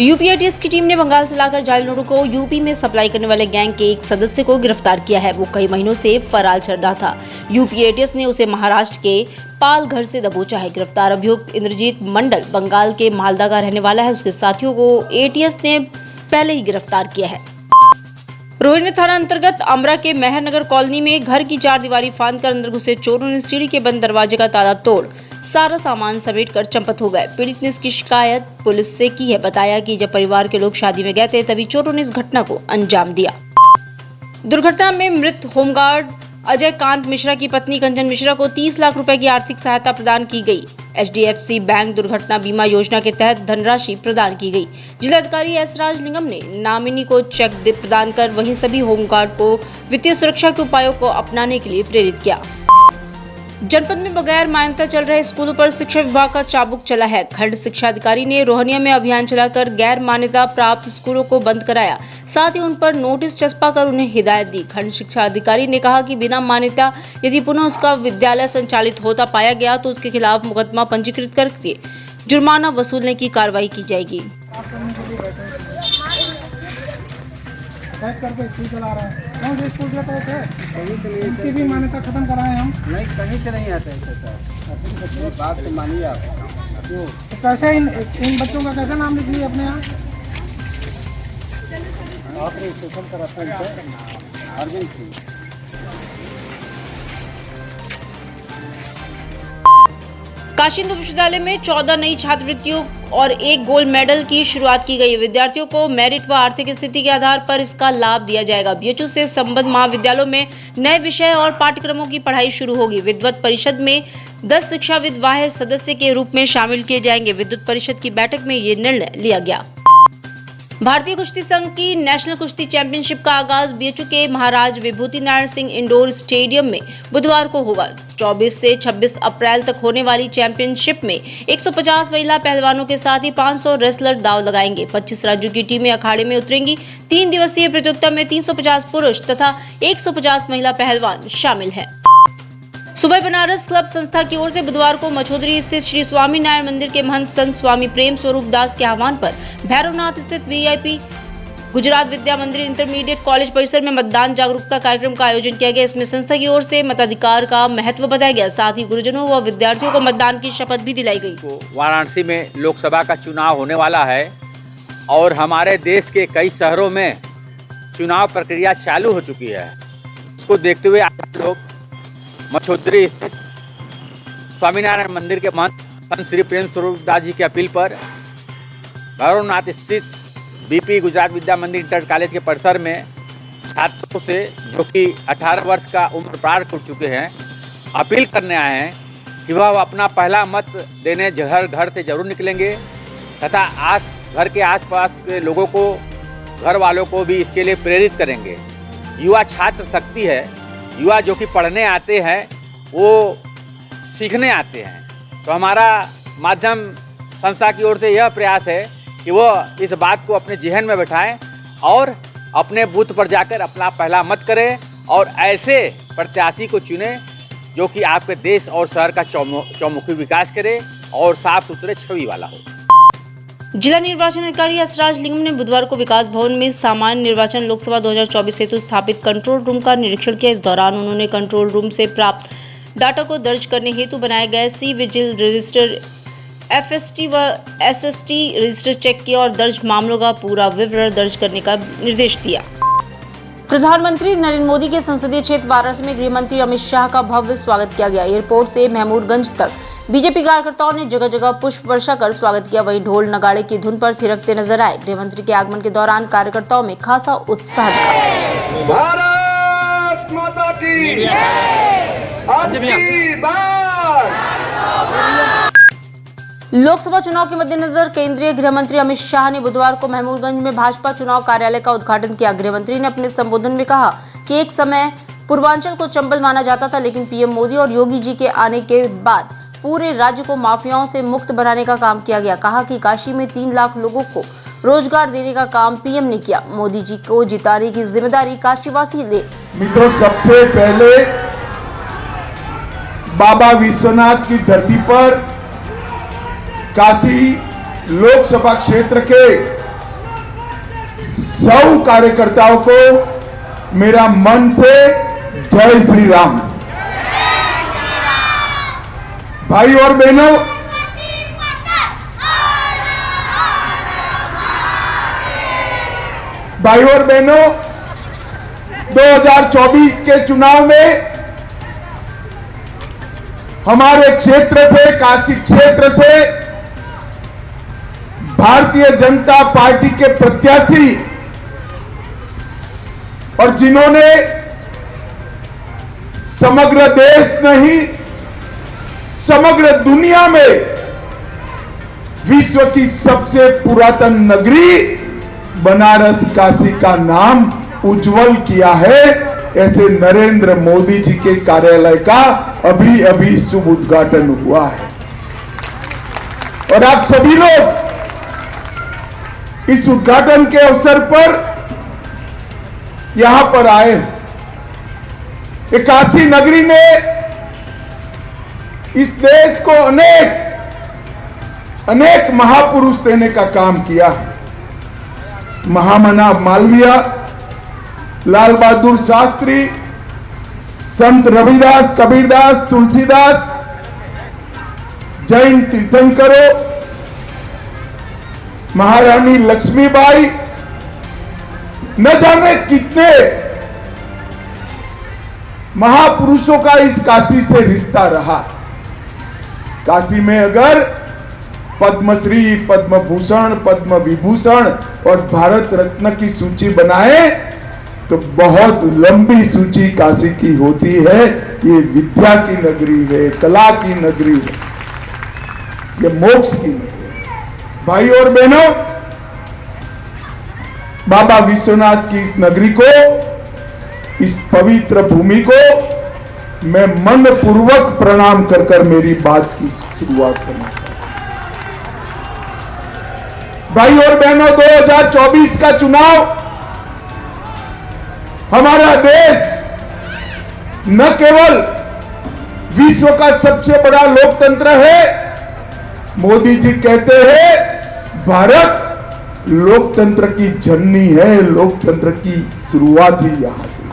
UP ATS की team ने बंगाल से लाकर जाली नोटों को यूपी में सप्लाई करने वाले गैंग के एक सदस्य को गिरफ्तार किया है। वो कई महीनों से फरार चल रहा था। यूपी एटीएस ने उसे महाराष्ट्र के पालघर से दबोचा है। गिरफ्तार अभियुक्त इंद्रजीत मंडल बंगाल के मालदा का रहने वाला है। उसके साथियों को एटीएस ने पहले ही गिरफ्तार किया है। रोहिणी थाना अंतर्गत अमरा के मेहर नगर कॉलोनी में घर की चार दीवारी फांद कर अंदर घुसे चोरों ने सीढ़ी के बंद दरवाजे का ताला तोड़ सारा सामान समेट कर चंपत हो गए। पीड़ित ने इसकी शिकायत पुलिस से की है। बताया कि जब परिवार के लोग शादी में गए थे तभी चोरों ने इस घटना को अंजाम दिया। दुर्घटना में मृत होमगार्ड अजय कांत मिश्रा की पत्नी कंचन मिश्रा को 30 लाख रुपए की आर्थिक सहायता प्रदान की गई। एचडीएफसी बैंक दुर्घटना बीमा योजना के तहत धनराशि प्रदान की गई। जिलाधिकारी एस राजलिंगम ने नामिनी को चेक प्रदान कर वहीं सभी होमगार्ड को वित्तीय सुरक्षा के उपायों को अपनाने के लिए प्रेरित किया। जनपद में बगैर मान्यता चल रहे स्कूलों पर शिक्षा विभाग का चाबुक चला है। खंड शिक्षा अधिकारी ने रोहनिया में अभियान चलाकर गैर मान्यता प्राप्त स्कूलों को बंद कराया। साथ ही उन पर नोटिस चस्पा कर उन्हें हिदायत दी। खंड शिक्षा अधिकारी ने कहा कि बिना मान्यता यदि पुनः उसका विद्यालय संचालित होता पाया गया तो उसके खिलाफ मुकदमा पंजीकृत करके जुर्माना वसूलने की कार्रवाई की जाएगी। करके स्कूल चला रहा है। कौन से स्कूल जाते थे? इसकी भी मान्यता खत्म कराए हम। नहीं, कहीं से नहीं आते हैं सर। बात तो मानिए आप। तो कैसे इन बच्चों का कैसे नाम लिख लिए अपने यहाँ? आपने स्टेशन का रेफरेंस अरविंद सिंह। काशी हिंदू विश्वविद्यालय में 14 नई छात्रवृत्तियों और 1 गोल्ड मेडल की शुरुआत की गई है। विद्यार्थियों को मेरिट व आर्थिक स्थिति के आधार पर इसका लाभ दिया जाएगा। बीएचयू से संबद्ध महाविद्यालयों में नए विषय और पाठ्यक्रमों की पढ़ाई शुरू होगी। विद्वत परिषद में 10 शिक्षाविद वाह्य सदस्य के रूप में शामिल किए जाएंगे। विद्वत परिषद की बैठक में ये निर्णय लिया गया। भारतीय कुश्ती संघ की नेशनल कुश्ती चैंपियनशिप का आगाज बीएचयू के महाराज विभूति नारायण सिंह इंडोर स्टेडियम में बुधवार को होगा। 24 से 26 अप्रैल तक होने वाली चैंपियनशिप में 150 महिला पहलवानों के साथ ही 500 रेसलर दांव लगाएंगे। 25 राज्यों की टीमें अखाड़े में उतरेंगी। 3 दिवसीय प्रतियोगिता में 350 पुरुष तथा 150 महिला पहलवान शामिल हैं। सुबह बनारस क्लब संस्था की ओर से बुधवार को मछोदरी स्थित श्री स्वामी नारायण मंदिर के महंत संत स्वामी प्रेम स्वरूप दास के आह्वान पर भैरवनाथ स्थित वीआईपी गुजरात विद्या मंदिर इंटरमीडिएट कॉलेज परिसर में मतदान जागरूकता कार्यक्रम का आयोजन किया गया। इसमें संस्था की ओर से मताधिकार का महत्व बताया गया। साथ ही गुरुजनों व विद्यार्थियों को मतदान की शपथ भी दिलाई गई। वाराणसी में लोकसभा का चुनाव होने वाला है और हमारे देश के कई शहरों में चुनाव प्रक्रिया चालू हो चुकी है। उसको देखते हुए आप लोग मछोदरी स्थित स्वामीनारायण मंदिर के महंत संत श्री प्रेम स्वरूप दास जी की अपील पर भैरवनाथ स्थित बीपी गुजरात विद्या मंदिर इंटर कॉलेज के परिसर में छात्रों से जो कि 18 वर्ष का उम्र पार कर चुके हैं अपील करने आए हैं कि वह अपना पहला मत देने घर से जरूर निकलेंगे तथा घर के आसपास के लोगों को, घर वालों को भी इसके लिए प्रेरित करेंगे। युवा छात्र शक्ति है। युवा जो कि पढ़ने आते हैं वो सीखने आते हैं। तो हमारा माध्यम संस्था की ओर से यह प्रयास है कि वो इस बात को अपने जहन में बिठाएं और अपने बूथ पर जाकर अपना पहला मत करें और ऐसे प्रत्याशी को चुनें जो कि आपके देश और शहर का चौमुखी विकास करे और साफ सुथरे छवि वाला हो। जिला निर्वाचन अधिकारी एस राजलिंगम ने बुधवार को विकास भवन में सामान्य निर्वाचन लोकसभा 2024 हेतु स्थापित कंट्रोल रूम का निरीक्षण किया। इस दौरान उन्होंने कंट्रोल रूम से प्राप्त डाटा को दर्ज करने हेतु बनाए गए सी विजिल रजिस्टर, एफएसटी व एसएसटी रजिस्टर चेक किया और दर्ज मामलों का पूरा विवरण दर्ज करने का निर्देश दिया। प्रधानमंत्री नरेंद्र मोदी के संसदीय क्षेत्र वाराणसी में गृह मंत्री अमित शाह का भव्य स्वागत किया गया। एयरपोर्ट से महमूदगंज तक बीजेपी कार्यकर्ताओं ने जगह जगह पुष्प वर्षा कर स्वागत किया। वहीं ढोल नगाड़े की धुन पर थिरकते नजर आए। गृह मंत्री के आगमन के दौरान कार्यकर्ताओं में खासा उत्साह दिखा। भारत माता की लोकसभा चुनाव के मद्देनजर केंद्रीय गृह मंत्री अमित शाह ने बुधवार को महमूदगंज में भाजपा चुनाव कार्यालय का उद्घाटन किया। गृह मंत्री ने अपने संबोधन में कहा कि एक समय पूर्वांचल को चंबल माना जाता था, लेकिन पीएम मोदी और योगी जी के आने के बाद पूरे राज्य को माफियाओं से मुक्त बनाने का काम किया गया। कहा कि काशी में 3 लाख लोगों को रोजगार देने का काम पीएम ने किया। मोदी जी को जिताने की जिम्मेदारी काशीवासी ले। मित्रों, सबसे पहले बाबा विश्वनाथ की धरती पर काशी लोकसभा क्षेत्र के सब कार्यकर्ताओं को मेरा मन से जय श्री राम। भाई और बहनों, भाई और बहनों, 2024 के चुनाव में हमारे क्षेत्र से, काशी क्षेत्र से भारतीय जनता पार्टी के प्रत्याशी और जिन्होंने समग्र देश नहीं, समग्र दुनिया में विश्व की सबसे पुरातन नगरी बनारस काशी का नाम उज्जवल किया है, ऐसे नरेंद्र मोदी जी के कार्यालय का अभी अभी शुभ उद्घाटन हुआ है। और आप सभी लोग इस उद्घाटन के अवसर पर यहां पर आए। ये काशी नगरी ने इस देश को अनेक महापुरुष देने का काम किया। महामना मालवीय, लाल बहादुर शास्त्री, संत रविदास, कबीरदास, तुलसीदास, जैन तीर्थंकरों, महारानी लक्ष्मीबाई, न जाने कितने महापुरुषों का इस काशी से रिश्ता रहा। काशी में अगर पद्मश्री, पद्म भूषण, पद्म विभूषण और भारत रत्न की सूची बनाए तो बहुत लंबी सूची काशी की होती है। ये विद्या की नगरी है, कला की नगरी है, ये मोक्ष की नगरी है। भाई और बहनों, बाबा विश्वनाथ की इस नगरी को, इस पवित्र भूमि को मैं मन पूर्वक प्रणाम कर कर मेरी बात की शुरुआत करना चाहता हूं। भाई और बहनों, 2024 का चुनाव हमारा देश न केवल विश्व का सबसे बड़ा लोकतंत्र है, मोदी जी कहते हैं भारत लोकतंत्र की जननी है, लोकतंत्र की शुरुआत ही यहां से।